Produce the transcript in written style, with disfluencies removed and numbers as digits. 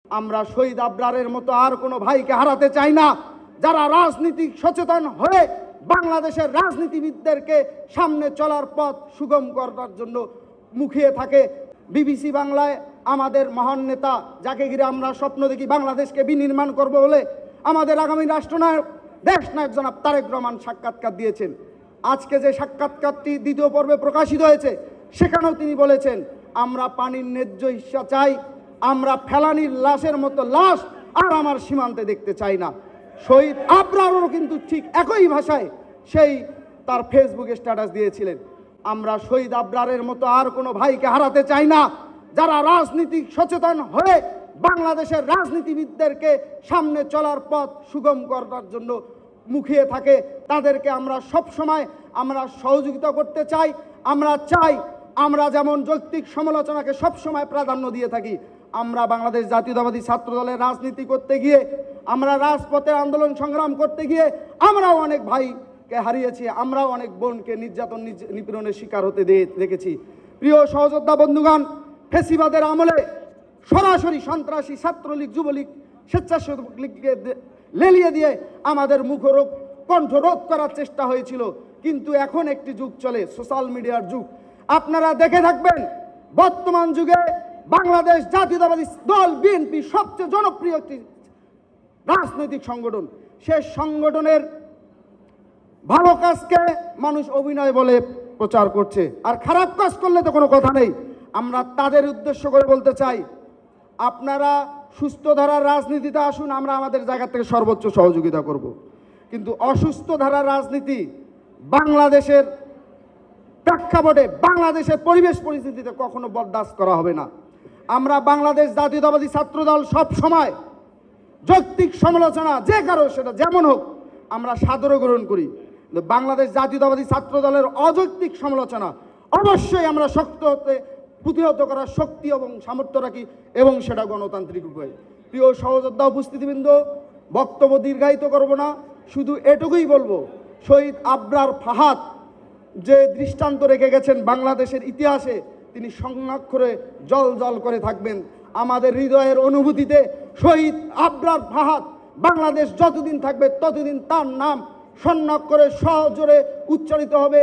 আমরা শহীদ আবরারের মতো আর কোনো ভাইকে হারাতে চাই না, যারা রাজনীতিক সচেতন হয়ে বাংলাদেশের রাজনীতিবিদদেরকে সামনে চলার পথ সুগম করার জন্য মুখিয়ে থাকে। বিবিসি বাংলায় আমাদের মহান নেতা, যাকে ঘিরে আমরা স্বপ্ন দেখি বাংলাদেশকে বিনির্মাণ করব বলে, আমাদের আগামী রাষ্ট্রনায়ক দেশনায়ক জনাব তারেক রহমান সাক্ষাৎকার দিয়েছেন। আজকে যে সাক্ষাৎকারটি দ্বিতীয় পর্বে প্রকাশিত হয়েছে, সেখানেও তিনি বলেছেন, আমরা পানির ন্যায্য হিস্সা চাই, আমরা ফেলানির লাশের মতো লাশ আর আমার সীমান্তে দেখতে চাই না। শহীদ আবরারও কিন্তু ঠিক একই ভাষায় সেই তার ফেসবুকে স্ট্যাটাস দিয়েছিলেন, আমরা শহীদ আবরারের মতো আর কোনো ভাইকে হারাতে চাই না, যারা রাজনীতিক সচেতন হয়ে বাংলাদেশের রাজনীতিবিদদেরকে সামনে চলার পথ সুগম করার জন্য মুখিয়ে থাকে। তাদেরকে আমরা সব সময় আমরা সহযোগিতা করতে চাই। আমরা চাই, আমরা যেমন যৌক্তিক সমালোচনাকে সব সময় প্রাধান্য দিয়ে থাকি, আমরা বাংলাদেশ জাতীয়তাবাদী ছাত্র দলের রাজনীতি করতে গিয়ে, আমরা রাজপথের আন্দোলন সংগ্রাম করতে গিয়ে আমরাও অনেক ভাইকে হারিয়েছি, আমরাও অনেক বোনকে নির্যাতন নিপীড়নের শিকার হতে দেখেছি। প্রিয় সহযোদ্ধা বন্ধুগণ, ফেসিবাদের আমলে সরাসরি সন্ত্রাসী ছাত্রলীগ, যুবলীগ, স্বেচ্ছাসেবক লীগকে লেলিয়ে দিয়ে আমাদের মুখরোধ কণ্ঠরোধ করার চেষ্টা হয়েছিল। কিন্তু এখন একটি যুগ চলে, সোশ্যাল মিডিয়ার যুগ। আপনারা দেখে থাকবেন, বর্তমান যুগে বাংলাদেশ জাতীয়তাবাদী দল বিএনপি সবচেয়ে জনপ্রিয় একটি রাজনৈতিক সংগঠন। সে সংগঠনের ভালো কাজকে মানুষ অভিনয় বলে প্রচার করছে, আর খারাপ কাজ করলে তো কোনো কথা নেই। আমরা তাদের উদ্দেশ্য করে বলতে চাই, আপনারা সুস্থ ধারার রাজনীতিতে আসুন, আমরা আমাদের জায়গা থেকে সর্বোচ্চ সহযোগিতা করব। কিন্তু অসুস্থ ধারার রাজনীতি বাংলাদেশের প্রেক্ষাপটে, বাংলাদেশের পরিবেশ পরিস্থিতিতে কখনো বরদাস্ত করা হবে না। আমরা বাংলাদেশ জাতীয়তাবাদী ছাত্রদল সব সময় যৌক্তিক সমালোচনা যে কারো, সেটা যেমন হোক, আমরা সাদরে গ্রহণ করি। কিন্তু বাংলাদেশ জাতীয়তাবাদী ছাত্রদলের অযৌক্তিক সমালোচনা অবশ্যই আমরা শক্ত হতে প্রতিহত করার শক্তি এবং সামর্থ্য রাখি, এবং সেটা গণতান্ত্রিক উপায়। প্রিয় সহযোদ্ধা উপস্থিতিবৃন্দ, বক্তব্য দীর্ঘায়িত করব না, শুধু এটুকুই বলবো, শহীদ আবরার ফাহাদ যে দৃষ্টান্ত রেখে গেছেন বাংলাদেশের ইতিহাসে, তিনি স্বর্ণাক্ষরে জল জল করে থাকবেন আমাদের হৃদয়ের অনুভূতিতে। শহীদ আবরার ফাহাদ বাংলাদেশ যতদিন থাকবে ততদিন তার নাম স্বর্ণাক্ষরে সজোরে উচ্চারিত হবে।